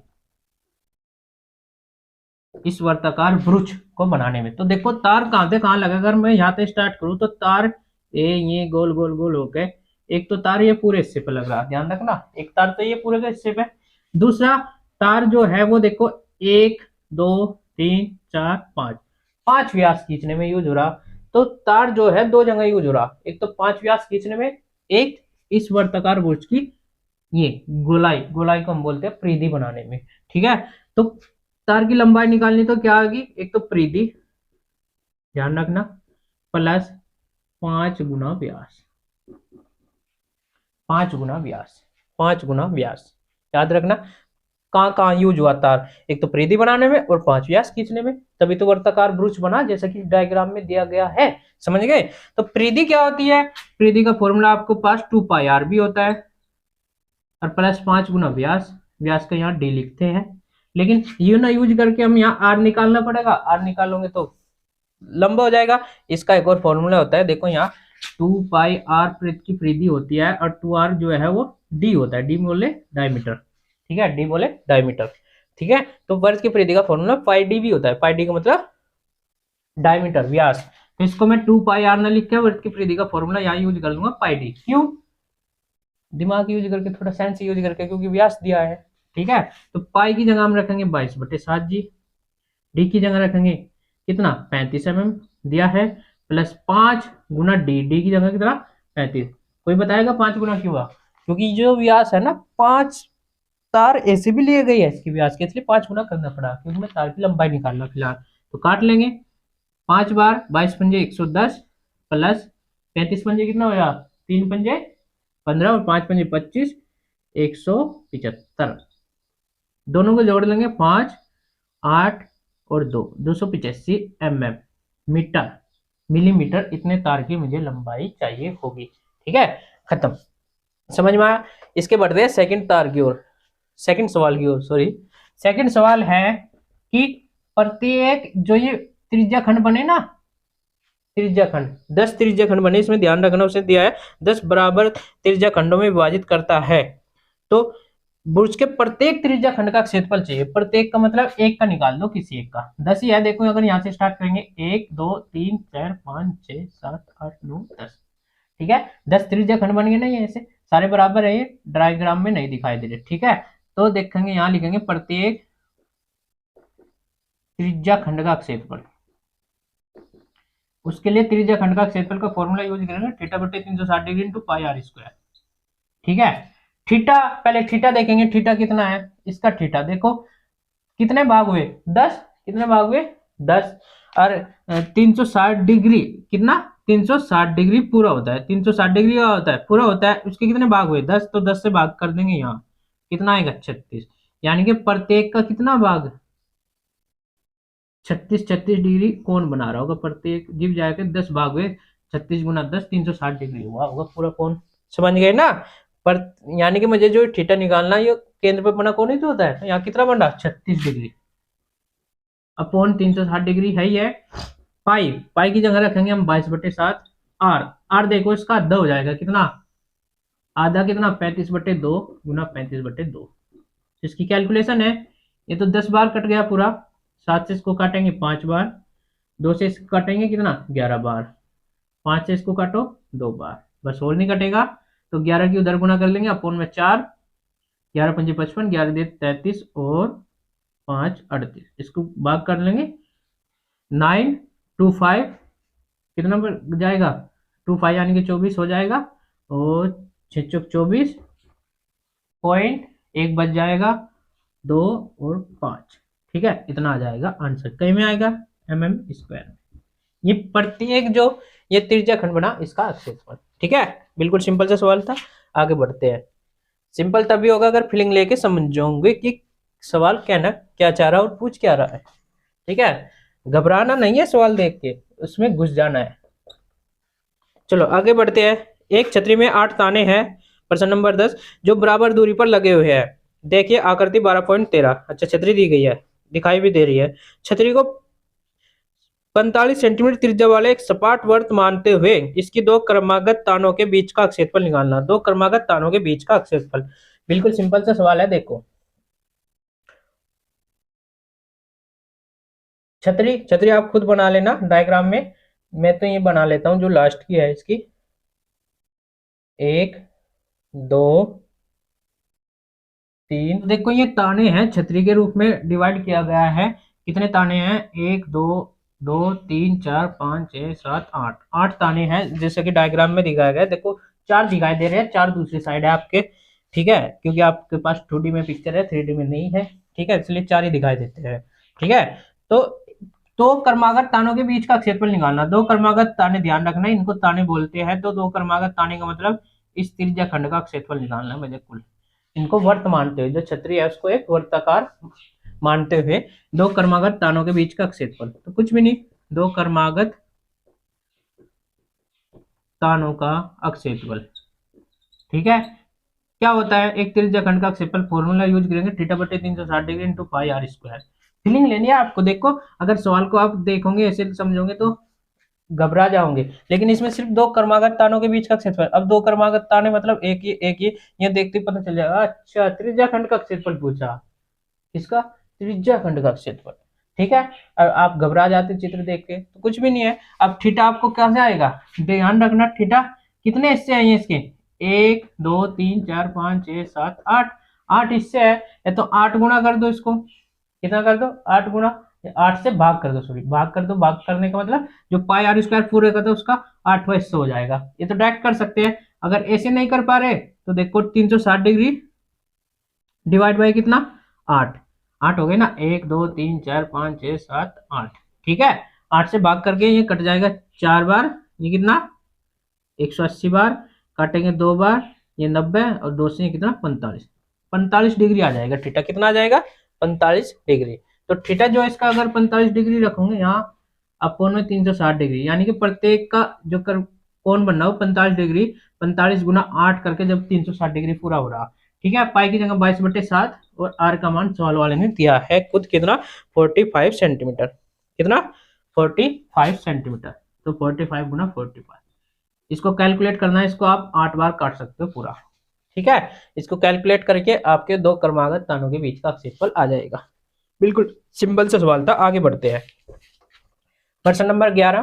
इस वर्ताकार ब्रुज को बनाने में, तो देखो तार कहां से कहां लगा, अगर मैं यहाँ से स्टार्ट करूं तो तार ये गोल गोल गोल हो गए, एक तो तार ये पूरे हिस्से पे लग रहा, ध्यान रखना, एक तार तो ये पूरे के हिस्से पे। दूसरा तार जो है वो देखो 1 2 3 4 5, 5 व्यास खींचने में यूज हो रहा, तो तार जो है 2 जगह यूज हो रहा, एक तो 5 व्यास खींचने में, एक इस वर्ताकार ब्रुज की ये गोलाई, गोलाई को हम बोलते हैं परिधि बनाने में। ठीक है, तो तार की लंबाई निकालनी तो क्या आएगी, एक तो परिधि, ध्यान रखना, प्लस 5 गुना व्यास, 5 गुना व्यास, 5 गुना व्यास, याद रखना कहाँ कहाँ यूज हुआ तार, एक तो परिधि बनाने में और 5 व्यास खींचने में, तभी तो वर्ताकार ब्रुज बना जैसा कि डायग्राम में दिया गया है। समझ गए, तो परिधि क्या होती है, परिधि का फॉर्मूला आपको पास 2πr भी होता है, और प्लस 5 गुना व्यास, व्यास का यहाँ डी लिखते हैं, लेकिन यू ना यूज करके हम यहाँ आर निकालना पड़ेगा, आर निकालोगे तो लंबा हो जाएगा। इसका एक और फॉर्मूला होता है, देखो यहाँ 2πr की परिधि होती है, और 2r जो है वो डी होता है, डी बोले डायमीटर। ठीक है, डी बोले डायमीटर। ठीक है, तो वर्ग की परिधि का फॉर्मूला पाई डी भी होता है, पाई डी का मतलब डायमीटर, व्यास। तो इसको मैं 2πr ना लिख के वर्ग की परिधि का फॉर्मूला यहाँ यूज कर लूंगा पाई डी, क्यों, दिमाग यूज करके, थोड़ा सेंस यूज करके, क्योंकि व्यास दिया है। ठीक है, तो पाई की जगह हम रखेंगे 22/7 जी, डी की जगह रखेंगे कितना 35 mm दिया है, प्लस 5 गुना डी, डी की जगह कितना 35। कोई बताएगा 5 गुना क्यों हुआ, क्योंकि जो व्यास है ना 5 तार ऐसे भी लिए गई है इसकी व्यास के, इसलिए 5 गुना करना पड़ा, क्योंकि मैं तार की लंबाई निकालना फिलहाल। तो काट लेंगे 5 बार 22 पंजे 110, प्लस 35 पंजे कितना होगा 3 पंजे 15, और 5 पंजे 25, 175, दोनों को जोड़ लेंगे 5 8 और 2, 285 mm, मीटर मिलीमीटर, इतने तार की मुझे लंबाई चाहिए होगी। ठीक है, खत्म, समझ में आया। इसके बढ़ते हैं सेकंड तार की ओर, सेकंड सवाल की ओर, सॉरी। सेकंड सवाल है कि प्रत्येक जो ये त्रिज्या खंड बने ना, त्रिज्या खंड 10 त्रिज्या खंड बने, इसमें ध्यान रखना उसने दिया है 10 बराबर त्रिज्या खंडों में विभाजित करता है, तो ब्रुज के प्रत्येक त्रिज्या खंड का क्षेत्रफल चाहिए, प्रत्येक का मतलब एक का निकाल दो, किसी एक का 10 ही है। देखो अगर यहाँ से स्टार्ट करेंगे 1 2 3 4 5 6 7 8 9 10, ठीक है, 10 त्रिज्या खंड बन गए ना, ये ऐसे सारे बराबर है, ये डायग्राम में नहीं दिखाई दे रहे। ठीक है, तो देखेंगे यहाँ लिखेंगे प्रत्येक त्रिज्या खंड का क्षेत्रफल, उसके लिए त्रिज्या खंड का क्षेत्रफल का फॉर्मूला यूज करेंगे, थीटा बटे 360 degree into pi are square. ठीक है, थीटा, पहले थीटा देखेंगे, थीटा कितना है, इसका थीटा देखो कितने भाग हुए 10, कितने भाग हुए 10, और 360 डिग्री कितना 360 डिग्री पूरा होता है, 360 डिग्री का होता है पूरा होता है, उसके कितने भाग हुए 10, तो 10 से भाग कर देंगे, यहाँ कितना आएगा 36, यानी कि प्रत्येक का कितना भाग 36 डिग्री कोण बना रहा होगा, प्रत्येक जीव जाएगा 10 भाग हुए 36 गुना 10 360 डिग्री हुआ होगा पूरा कोण। समझ गए ना। पर यानी कि मुझे जो थीटा निकालना है, ये केंद्र पे बना कोण ही तो होता है, तो यहाँ कितना बना 36 डिग्री अपॉन 360 डिग्री है ही है। पाई पाई की जगह रखेंगे हम 22/7। आर आर देखो इसका आधा हो जाएगा, कितना आधा, कितना 35/2 गुना 35/2। इसकी कैलकुलेशन है। ये तो 10 बार कट गया पूरा, 7 से इसको काटेंगे 5 बार, 2 से इसको काटेंगे कितना 11 बार, 5 से इसको काटो 2 बार, बस और नहीं कटेगा। तो 11 की उधर गुना कर लेंगे अपोन में 4, 11 पंजे 55, 11 दे 33 और 5 38, इसको भाग कर लेंगे 925, कितना बन जाएगा 25 यानी कि 24 हो जाएगा, और 6 चौक 24 पॉइंट 1 बच जाएगा 2 और 5। ठीक है, इतना आ जाएगा आंसर, कहीं में आएगा mm²। ये प्रत्येक जो ये त्रिज्या खंड बना इसका क्षेत्रफल। ठीक है, बिल्कुल सिंपल सा सवाल था। आगे बढ़ते हैं। सिंपल तभी होगा अगर फीलिंग लेके समझोगे कि सवाल कहना क्या चाह रहा है और पूछ क्या रहा है। ठीक है, घबराना नहीं है, सवाल देख के उसमें घुस जाना है। चलो आगे बढ़ते हैं। एक छतरी में 8 ताने हैं, प्रश्न नंबर 10, जो बराबर दूरी पर लगे हुए हैं। देखिए आकृति 12.13। अच्छा, छतरी दी गई है, दिखाई भी दे रही है। छतरी को 45 सेंटीमीटर त्रिज्या वाले एक सपाट वृत्त मानते हुए इसकी दो क्रमागत तानों के बीच का क्षेत्रफल निकालना। दो क्रमागत तानों के बीच का क्षेत्रफल, बिल्कुल सिंपल सा सवाल है। देखो छतरी छतरी आप खुद बना लेना डायग्राम में, मैं तो ये बना लेता हूं जो लास्ट की है इसकी। 1 2 3, देखो ये ताने हैं छतरी के रूप में डिवाइड किया गया है। कितने ताने हैं 1 2 2 3 4 5 6 7 8, 8 ताने हैं जैसे कि डायग्राम में दिखाया गया है। देखो 4 दिखाई दे रहे हैं, 4 दूसरी साइड है आपके। ठीक है, क्योंकि आपके पास 2D में पिक्चर है, 3D में नहीं है। ठीक है, इसलिए 4 ही दिखाई देते हैं। ठीक है, तो दो क्रमागत तानों के बीच का क्षेत्रफल निकालना। दो क्रमागत ताने, ध्यान रखना इनको ताने बोलते हैं। तो दो क्रमागत ताने का मतलब इस त्रिज्या खंड का क्षेत्रफल निकालना है मुझे कुल। इनको वर्त मानते हुए, जो छतरी है उसको एक वर्ताकार मानते हुए दो क्रमागत तानों के बीच का क्षेत्रफल, तो कुछ भी नहीं, दो क्रमागत तानों का क्षेत्रफल। ठीक है, क्या होता है एक त्रिज्या खंड का क्षेत्रफल, फॉर्मूला यूज करेंगे θ/360 into pi are square. Feeling लेनी है आपको। देखो अगर सवाल को आप देखोगे ऐसे समझोगे तो घबरा जाओगे, लेकिन इसमें सिर्फ दो क्रमागत तानों के बीच का क्षेत्रफल। अब दो क्रमागत ताने मतलब एक ही ये देखते ही पता चल जाएगा। अच्छा, त्रिज्या खंड का क्षेत्रफल पूछा, किसका, त्रिज्या खंड का क्षेत्रफल। ठीक है, और आप घबरा जाते चित्र देख के, तो कुछ भी नहीं है। अब थीटा आपको कैसे आएगा, ध्यान रखना, थीटा कितने हिस्से हैं इसके, 1 2 3 4 5 6 7 8, 8 हिस्से है। या तो 8 गुना कर दो इसको, कितना कर दो 8 गुना, 8 से भाग कर दो, सॉरी भाग कर दो। भाग करने का मतलब जो पाई आर स्क्वायर पूरे का तो उसका 8वां हिस्सा हो जाएगा। ये तो डायरेक्ट कर सकते हैं। अगर ऐसे नहीं कर पा रहे तो देखो 360 डिग्री डिवाइड बाई कितना 8, 8 हो गए ना, 1 2 3 4 5 6 7 8। ठीक है, 8 से भाग करके ये कट जाएगा 4 बार, ये कितना 180 बार, काटेंगे 2 बार, ये 90, और 2 से कितना 45, 45 डिग्री आ जाएगा थीटा। कितना आ जाएगा 45 डिग्री। तो थीटा जो है इसका अगर 45 डिग्री रखोगे यहाँ अपोन में 360 डिग्री, यानी कि प्रत्येक का जो कोण बनना हो 45 डिग्री, 45 गुना 8 करके जब 360 डिग्री पूरा हो रहा। ठीक है, पाई की जगह 22/7 और आर का मान सवाल वाले ने दिया है खुद कितना 45 सेंटीमीटर। कितना 45 सेंटीमीटर, तो 45 गुना 45, इसको कैलकुलेट करना है। इसको आप 8 बार काट सकते हो पूरा। ठीक है, इसको कैलकुलेट करके आपके दो क्रमागत तानों के बीच का क्षेत्रफल आ जाएगा। बिल्कुल सिंपल सा सवाल था। आगे बढ़ते हैं। प्रश्न नंबर 11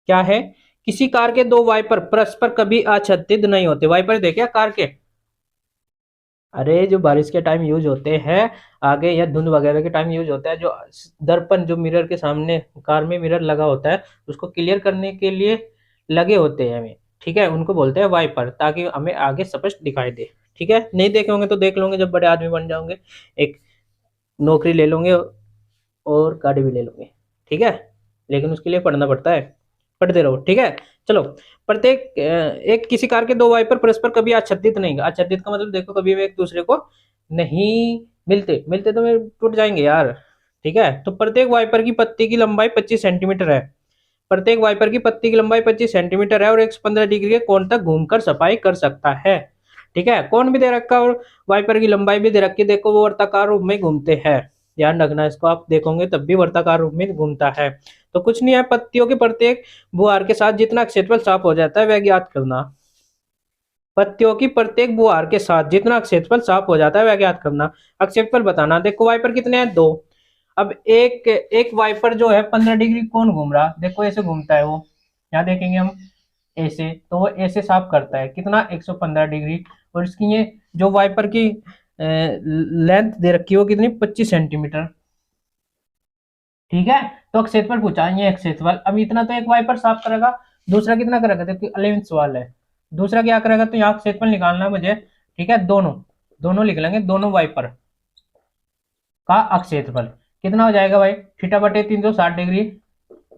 क्या है, किसी कार के दो वाइपर परस्पर कभी आच्छादित नहीं होते। वाइपर देखे कार के, अरे जो बारिश के टाइम यूज होते हैं आगे, या धुंध वगैरह के टाइम यूज होता है, जो दर्पण जो मिरर के सामने कार में मिरर लगा होता है उसको क्लियर करने के लिए लगे होते हैं हमें। ठीक है, उनको बोलते हैं वाइपर, ताकि हमें आगे स्पष्ट दिखाई दे। ठीक है, नहीं देखे होंगे तो देख लोगे जब बड़े आदमी बन जाओगे, एक नौकरी ले लोगे और गाड़ी भी ले लोगे। ठीक है, लेकिन उसके लिए पढ़ना पड़ता है, पढ़ते रहो। ठीक है, चलो। प्रत्येक एक किसी कार के दो वाइपर परस्पर कभी आच्छादित नहीं। आच्छादित का मतलब देखो कभी भी एक दूसरे को नहीं मिलते, मिलते तो मेरे टूट जाएंगे यार। ठीक है, तो प्रत्येक वाइपर की पत्ती की लंबाई 25 सेंटीमीटर है। प्रत्येक वाइपर की पत्ती की लंबाई 25 सेंटीमीटर है और 115 डिग्री के कोण तक घूमकर सफाई कर सकता है। ठीक है, कोण भी दे रखा और वाइपर की लंबाई भी दे रखी है। देखो वो वर्ताकार रूप में घूमते हैं, ध्यान रखना इसको, आप देखोगे तब भी वर्ताकार रूप में घूमता है। तो कुछ नहीं है, पत्तियों के प्रत्येक बुआर के साथ जितना क्षेत्रफल साफ हो जाता है वह ज्ञात करना। पत्तियों की प्रत्येक बुआर के साथ जितना क्षेत्रफल साफ हो जाता है वह ज्ञात करना। क्षेत्रफल बताना। देखो वाइपर कितने हैं, दो। अब एक एक वाइपर जो है 15 डिग्री कौन घूम रहा, देखो ऐसे घूमता है वो, यहाँ देखेंगे हम ऐसे, तो वो ऐसे साफ करता है कितना, 115 डिग्री। और इसकी ये जो वाइपर की लेंथ दे रखी है वो कितनी, 25 सेंटीमीटर। ठीक है, तो क्षेत्रफल पूछा, ये क्षेत्रफल। अब इतना तो एक वाइपर साफ करेगा, दूसरा कितना करेगा, देखो 11th सवाल है। दूसरा क्या करेगा, तो यहाँ क्षेत्रफल निकालना है मुझे। ठीक है, दोनों दोनों लिख लेंगे, दोनों वाइपर का क्षेत्रफल कितना हो जाएगा भाई, थीटा बटे 360 डिग्री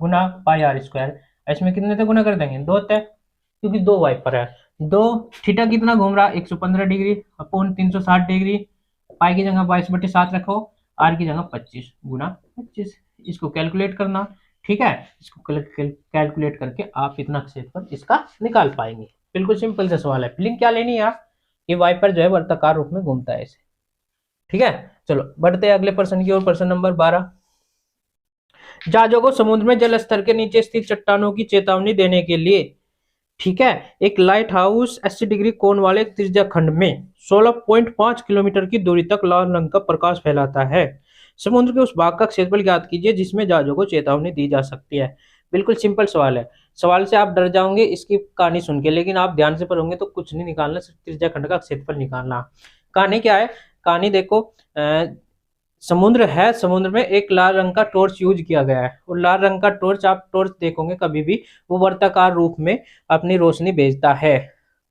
गुना पाई आर स्क्वायर। इसमें कितने से गुना कर देंगे, दो तय, क्योंकि दो वाइपर है। दो, थीटा कितना घूम रहा, 115 डिग्री अपोन 360 डिग्री। पाई की जगह 22/7 रखो, आर की जगह 25 गुना 25। इसको कैलकुलेट करना। ठीक है, इसको कैलकुलेट करके आप इतना क्षेत्रफल इसका निकाल पाएंगे। बिल्कुल सिंपल सा सवाल है। फीलिंग क्या लेनी है आप, ये वाइपर जो है वर्ताकार रूप में घूमता है ऐसे। ठीक है, चलो बढ़ते हैं अगले प्रश्न की ओर। प्रश्न नंबर 12। जहाजों को समुद्र में जल स्तर के नीचे स्थित चट्टानों की चेतावनी देने के लिए, ठीक है, एक लाइट हाउस 80 डिग्री कोण वाले त्रिज्या खंड में 16.5 किलोमीटर की दूरी तक लाल रंग का प्रकाश फैलाता है। समुद्र के उस भाग का क्षेत्रफल ज्ञात कीजिए जिसमें जहाजों को चेतावनी दी जा सकती है। बिल्कुल सिंपल सवाल है। सवाल से आप डर जाओगे इसकी कहानी सुन के, लेकिन आप ध्यान से पढ़ोगे तो कुछ नहीं निकालना, सिर्फ त्रिज्या खंड का क्षेत्रफल निकालना। कहानी क्या है, कहानी देखो, समुद्र है, समुद्र में एक लाल रंग का टॉर्च यूज किया गया है, और लाल रंग का टॉर्च, आप टॉर्च देखोगे कभी भी, वो वर्ताकार रूप में अपनी रोशनी भेजता है।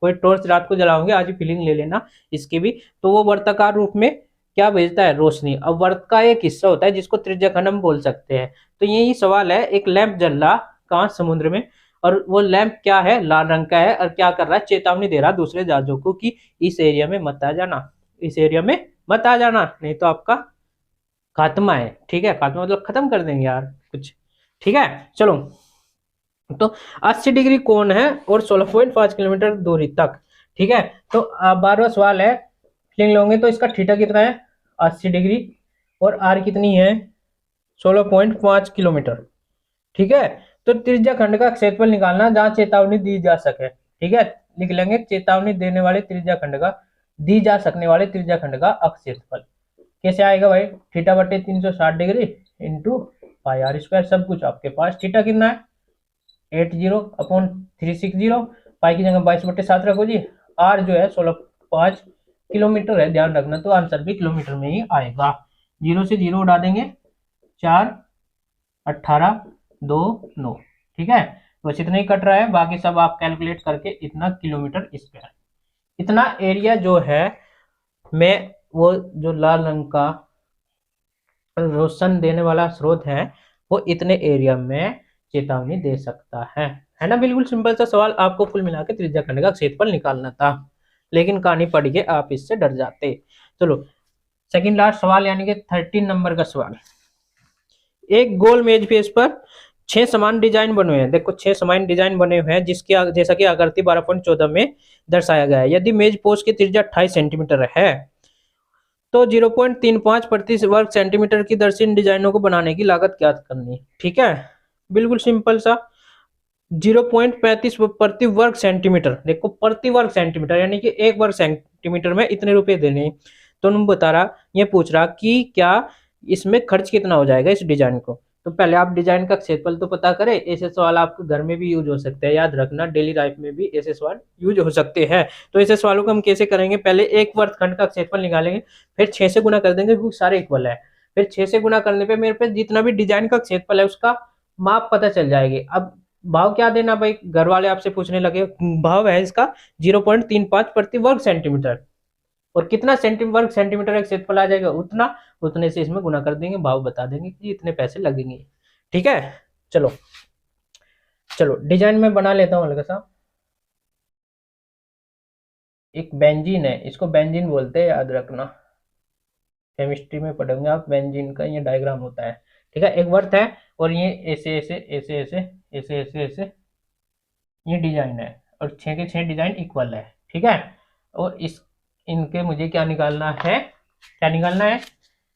कोई टॉर्च रात को जलाओगे, आज ही फीलिंग ले लेना इसकी भी, तो वो वर्ताकार रूप में क्या भेजता है, रोशनी। अब वर्त का एक हिस्सा होता है जिसको त्रिज्या खंड हम बोल सकते हैं। तो यही सवाल है, एक लैंप जल रहा कहाँ, समुद्र में, और वो लैंप क्या है, लाल रंग का है, और क्या कर रहा है, चेतावनी दे रहा है दूसरे जहाजों को कि इस एरिया में मत आ जाना, इस एरिया में मत आ जाना, नहीं तो आपका खात्मा है। ठीक है, खात्मा मतलब खत्म कर देंगे यार कुछ। ठीक है, चलो, तो 80 डिग्री कोण है और 16.5 किलोमीटर दूरी तक। ठीक है, तो 12वां सवाल है, लिख लोगे तो इसका थीटा कितना है, 80 डिग्री, और आर कितनी है, 16.5 किलोमीटर। ठीक है, तो त्रिज्या खंड का क्षेत्रफल निकालना जहां चेतावनी दी जा सके। ठीक है, लिख लेंगे चेतावनी देने वाले त्रिज्या खंड का, दी जा सकने वाले त्रिज्या खंड का क्षेत्रफल कैसे आएगा भाई, थीटा बटे 360 degree into pi are square. सब कुछ आपके पास, थीटा कितना है 80 अपॉन 360, पाई की जगह 22/7 रखो जी। आर जो है 16.5 किलोमीटर है, ध्यान रखना, तो आंसर भी किलोमीटर में ही आएगा। 0 से 0 उड़ा देंगे, 4 18 2 9। ठीक है, बस इतना ही कट रहा है, बाकी सब आप कैलकुलेट करके इतना किलोमीटर स्क्वायर, इतना एरिया जो है में वो जो लाल रंग का रोशन देने वाला स्रोत है वो इतने एरिया में चेतावनी दे सकता है ना। बिल्कुल सिंपल सा सवाल, आपको कुल मिला के त्रिज्या खंड का क्षेत्रफल निकालना था, लेकिन कहानी पढ़ के आप इससे डर जाते। चलो सेकंड लास्ट सवाल, यानी कि 13 नंबर का सवाल। एक गोल मेज पेज पर 6 समान डिजाइन बने हुए हैं। देखो 6 समान डिजाइन बने हुए हैं जिसकी जैसा कि आकृति 12.14 में दर्शाया गया है। यदि मेज पोस्ट की त्रिज्या 28 सेंटीमीटर है तो 0.35 प्रति वर्ग सेंटीमीटर की दर से इन डिजाइनों को बनाने की लागत ज्ञात करनी। ठीक है, बिल्कुल सिंपल सा, 0.35 प्रति वर्ग सेंटीमीटर, देखो प्रति वर्ग सेंटीमीटर यानी कि एक वर्ग सेंटीमीटर में इतने रुपए देने। तो उन्होंने बता रहा, ये पूछ रहा कि क्या इसमें खर्च कितना हो जाएगा इस डिजाइन को। तो पहले आप डिजाइन का क्षेत्रफल तो पता करें। ऐसे सवाल आपके घर में भी यूज हो सकते हैं, याद रखना, डेली लाइफ में भी ऐसे सवाल यूज हो सकते हैं। तो ऐसे सवालों को हम कैसे करेंगे, पहले एक वर्गखंड का क्षेत्रफल निकालेंगे, फिर 6 से गुना कर देंगे क्योंकि सारे इक्वल है। फिर 6 से गुना करने पे मेरे पे जितना भी डिजाइन का क्षेत्रफल है उसका माप पता चल जाएगी। अब भाव क्या देना भाई, घर वाले आपसे पूछने लगे, भाव है इसका 0.35 प्रति वर्ग सेंटीमीटर, और कितना वर्ग सेंटीमीटर एक क्षेत्रफल आ जाएगा उतना, उतने से इसमें गुना कर देंगे, भाव बता देंगे कि इतने पैसे लगेंगे। ठीक है, चलो चलो डिजाइन में बना लेता हूँ हल्का सा। एक बेंजीन है, इसको बेंजीन बोलते हैं, याद रखना। केमिस्ट्री में पढ़ोगे आप, बेंजीन का ये डायग्राम होता है, ठीक है। एक वर्त है और ये ऐसे ऐसे ऐसे ऐसे ऐसे ऐसे ऐसे ये डिजाइन है, और 6 के 6 डिजाइन इक्वल है, ठीक है। और इस इनके मुझे क्या निकालना है, क्या निकालना है,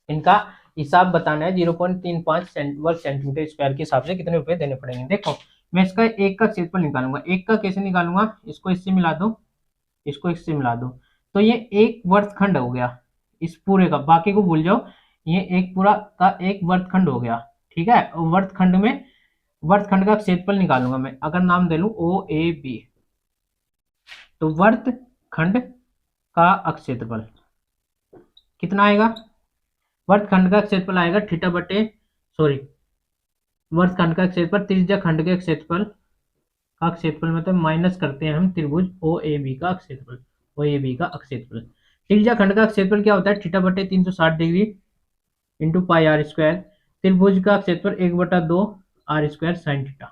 इनका हिसाब बताना है। 0.35 वर्ग सेंटीमीटर स्क्वायर के हिसाब से कितने रुपए देने पड़ेंगे। देखो मैं इसका एक का क्षेत्रफल निकालूंगा, एक का कैसे निकालूंगा, इसको इससे मिला दो, इसको इससे मिला दो, तो ये एक वर्गखंड हो गया इस पूरे का, बाकी को भूल जाओ, ये एक पूरा का एक वर्गखंड हो गया, ठीक है। और वर्गखंड में वर्गखंड का क्षेत्रफल निकालूंगा मैं, अगर नाम दे लूं ओ ए बी, तो वर्गखंड का क्षेत्रफल कितना आएगा, वर्गखंड का क्षेत्रफल आएगा थीटा बटे, सॉरी, वर्गखंड का क्षेत्रफल त्रिज्या खंड के क्षेत्रफल का क्षेत्रफल मतलब माइनस करते हैं हम त्रिभुज ओ ए बी का क्षेत्रफल, ओ ए बी का क्षेत्रफल। त्रिज्या खंड का क्षेत्रफल क्या होता है, थीटा बटे 360 degree into pi are square. त्रिभुज का क्षेत्रफल 1/2 आर स्क्वायर साइन थीटा।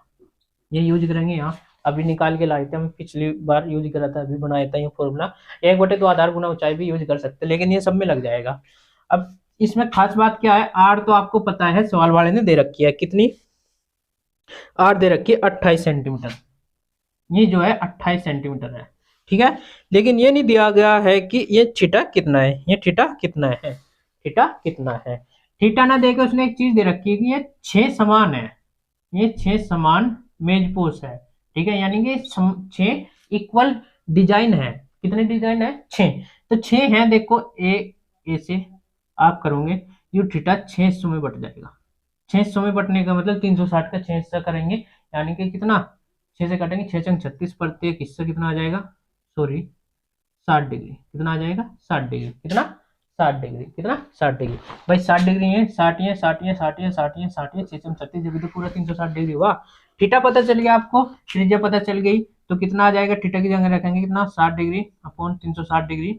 ये यूज करेंगे यहाँ, अभी निकाल के लाए थे हम, पिछली बार यूज करा था, अभी बनाया था ये फॉर्मूला। 1/2 आधार गुना ऊंचाई भी यूज कर सकते हैं, लेकिन ये सब में लग जाएगा। अब इसमें खास बात क्या है, आर तो आपको पता है, सवाल वाले ने दे रखी है, कितनी आर दे रखी है 28 सेंटीमीटर, ये जो है 28 सेंटीमीटर है, ठीक है। लेकिन ये नहीं दिया गया है कि ये थीटा कितना है, ये थीटा कितना है, थीटा कितना है। थीटा ना देके उसने एक चीज दे रखी है कि ये 6 समान है, ये 6 समान मेजपोश है, ठीक है, यानी कि 6 इक्वल डिजाइन है। कितने डिजाइन है, 6, तो 6 है। देखो ए से आप करोगे, ये थीटा 600 में बट जाएगा, 600 में बटने का मतलब 360 का 6 हिस्सा करेंगे, यानी कि कितना, 6 से काटेंगे, 6 चंग 36, प्रत्येक हिस्सा कितना आ जाएगा, सॉरी 60 डिग्री, कितना आ जाएगा 60 डिग्री, कितना 60 डिग्री, कितना 60 डिग्री। भाई 60 डिग्री है, 60 है, 60 है, 60 है, 60 है, 60 है, 6 चंग 36 जब तो पूरा 360 डिग्री हुआ। थीटा पता चल गया आपको, त्रिज्या पता चल गई, तो कितना आ जाएगा, थीटा की जगह रखेंगे कितना, 60 डिग्री अपॉन 360 डिग्री,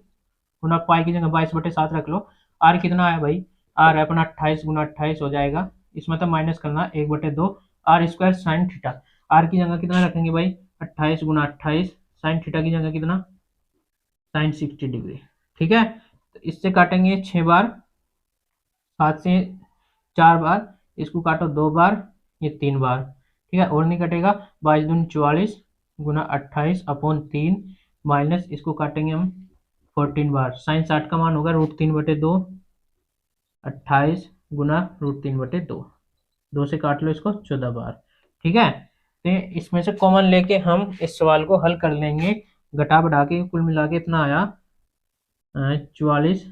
गुना पाई की जगह 22/7 रख लो। आर कितना है भाई, आर है अपना 28 गुना 28 हो जाएगा, इसमें तो माइनस करना 1/2 r square sine theta. R की जगह कितना रखेंगे भाई, 28 गुना 28, साइन थीटा की जगह कितना, साइन 60 डिग्री, ठीक है। तो इससे काटेंगे 6 बार, 7 से 4 बार, इसको काटो 2 बार, ये 3 बार, ठीक है, और नहीं कटेगा। 22 दूनी 44 गुना 28 अपॉन 3, माइनस इसको काटेंगे हम 14 बार, साइन 60 का मान होगा √3/2, 28 गुना √3/2, 2 से काट लो इसको 14 बार, ठीक है। तो इसमें से कॉमन लेके हम इस सवाल को हल कर लेंगे, घटा बढ़ा के कुल मिला के इतना आया 44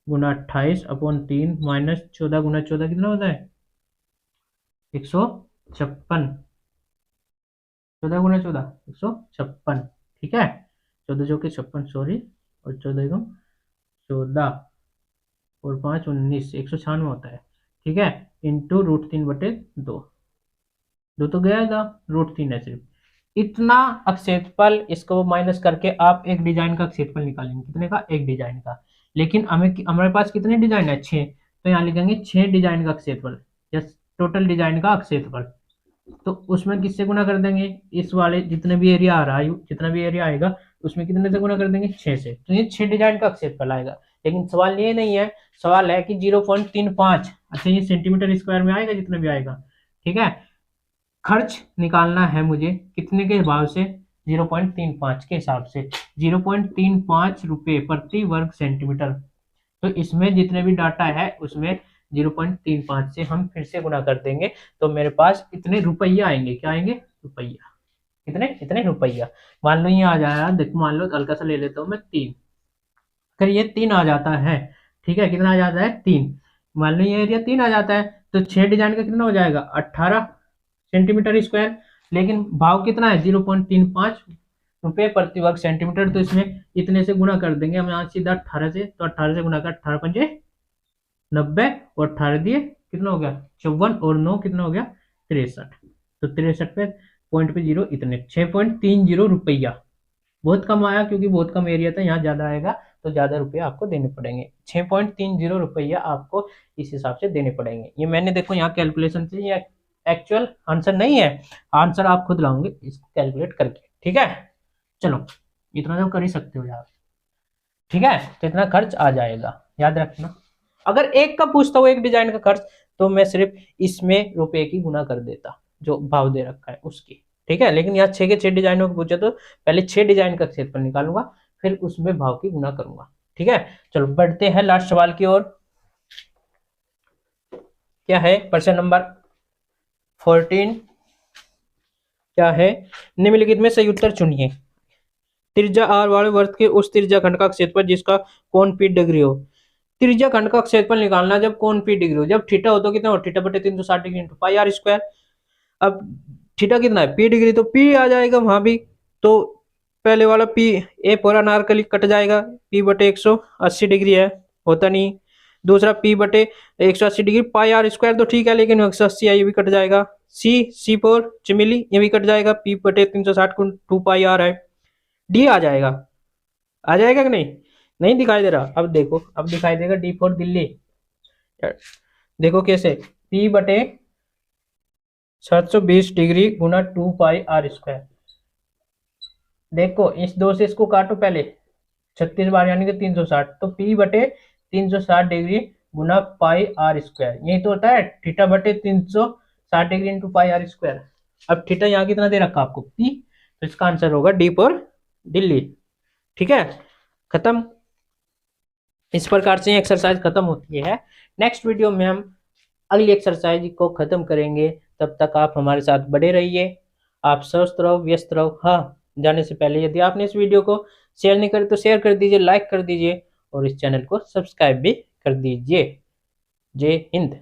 गुना 28 अपॉन 3 माइनस 14 गुना 14 कितना होता है, 156, 14 गुना 14 156, ठीक है। 14 जो कि 56, सॉरी, और 14 को 14 और 5 19, 196 होता है, ठीक है, इंटू √3/2, दो तो गया था, √3 है सिर्फ। इतना क्षेत्रफल, इसको माइनस करके आप एक डिजाइन का क्षेत्रफल निकालेंगे, कितने का, एक डिजाइन का। लेकिन हमारे पास कितने डिजाइन है, 6, तो यहाँ लिखेंगे 6 डिजाइन का क्षेत्रफल, या टोटल डिजाइन का क्षेत्रफल। तो उसमें किससे गुना कर देंगे, इस वाले जितने भी एरिया आ रहा है, जितना भी एरिया आएगा उसमें कितने से गुना कर देंगे, 6 से, तो ये 6 डिजाइन का क्षेत्रफल आएगा। लेकिन सवाल ये नहीं है, सवाल है कि 0.35, अच्छा ये सेंटीमीटर स्क्वायर में आएगा, जितना भी आएगा, ठीक है। खर्च निकालना है मुझे कितने के भाव से, 0.35 के हिसाब से, 0.35 रुपये प्रति वर्ग सेंटीमीटर। तो इसमें जितने भी डाटा है उसमें 0.35 से हम फिर से गुना कर देंगे, तो मेरे पास इतने रुपया आएंगे, क्या आएंगे, रुपया, कितने, इतने रुपया। मान लो ये आ जाएगा, देखो मान लो हल्का सा ले लेता हूँ मैं 3, अगर ये 3 आ जाता है, ठीक है, कितना आ जाता है 3, मान लो ये एरिया 3 आ जाता है, तो 6 डिजाइन का कितना हो जाएगा, 18 सेंटीमीटर स्क्वायर। लेकिन भाव कितना है, 0.35 रुपये प्रति वर्ग सेंटीमीटर, तो इसमें इतने से गुना कर देंगे हम यहाँ सीधा 18 से, तो 18 से गुना कर, 18 पंजे 90, और 18 दिए कितना हो गया 54, और 9 कितना हो गया 63, तो 63 पे पॉइंट पे 0, इतने 6.30 रुपया। बहुत कम आया क्योंकि बहुत कम एरिया था, यहाँ ज्यादा आएगा तो ज्यादा रुपया आपको देने पड़ेंगे, 6.30 रुपया आपको इस हिसाब से देने पड़ेंगे। ये मैंने देखो यहाँ कैलकुलेशन से, ये एक्चुअल आंसर नहीं है, आंसर आप खुद लाओगे इसको कैलकुलेट करके, ठीक है। चलो इतना तो कर ही सकते हो यार, ठीक है, तो इतना खर्च आ जाएगा, याद रखना। अगर एक का पूछता हूँ एक डिजाइन का खर्च, तो मैं सिर्फ इसमें रुपए की गुना कर देता जो भाव दे रखा है उसकी, ठीक है। लेकिन यहाँ 6 के 6 डिजाइनों को पूछे तो पहले 6 डिजाइन का क्षेत्रफल निकालूंगा, फिर उसमें भाव की गुना करूंगा, ठीक है। चलो बढ़ते हैं लास्ट सवाल की ओर। क्या है प्रश्न नंबर 14, क्या है, निम्नलिखित में सही उत्तर चुनिए। त्रिज्या आर वाले वृत्त के उस त्रिज्या खंड का क्षेत्रफल जिसका कोण पी डिग्री हो। त्रिज्या खंड का क्षेत्रफल निकालना जब कोण पी डिग्री हो, जब थीटा हो तो कितना हो, थीटा बटे 360 degree into pi are square. अब थीटा कितना है, पी डिग्री, तो पी आ जाएगा वहां भी, तो पहले वाला पी ए पूरा नारकली कट जाएगा, पी बटे 180 डिग्री है, होता नहीं। दूसरा पी बटे 180 डिग्री पाई आर स्क्वायर तो ठीक है, लेकिन 180 है, ये भी कट जाएगा। सी फोर चिमिली, ये भी कट जाएगा, पी बटे 360 को 2 पाई आर है। डी आ जाएगा, आ जाएगा कि नहीं, नहीं दिखाई दे रहा, अब देखो अब दिखाई देगा, डी फॉर दिल्ली। देखो कैसे, पी बटे 720 डिग्री गुना 2 पाई आर स्क्वायर। देखो इस दो से इसको काटो पहले, 36 बार यानी कि 360, तो पी बटे 360 डिग्री गुना पाई आर स्क्वायर, यही तो होता है थीटा बटे 360 degree into pi are square. अब थीटा यहाँ कितना दे रखा आपको, पी, तो इसका आंसर होगा डी फॉर दिल्ली, ठीक है। खत्म, इस प्रकार से एक्सरसाइज खत्म होती है। नेक्स्ट वीडियो में हम अगली एक्सरसाइज को खत्म करेंगे, तब तक आप हमारे साथ बने रहिए। आप स्वस्थ रहो, व्यस्त रहो। हाँ, जाने से पहले यदि आपने इस वीडियो को शेयर नहीं करे तो शेयर कर दीजिए, लाइक कर दीजिए और इस चैनल को सब्सक्राइब भी कर दीजिए। जय हिंद।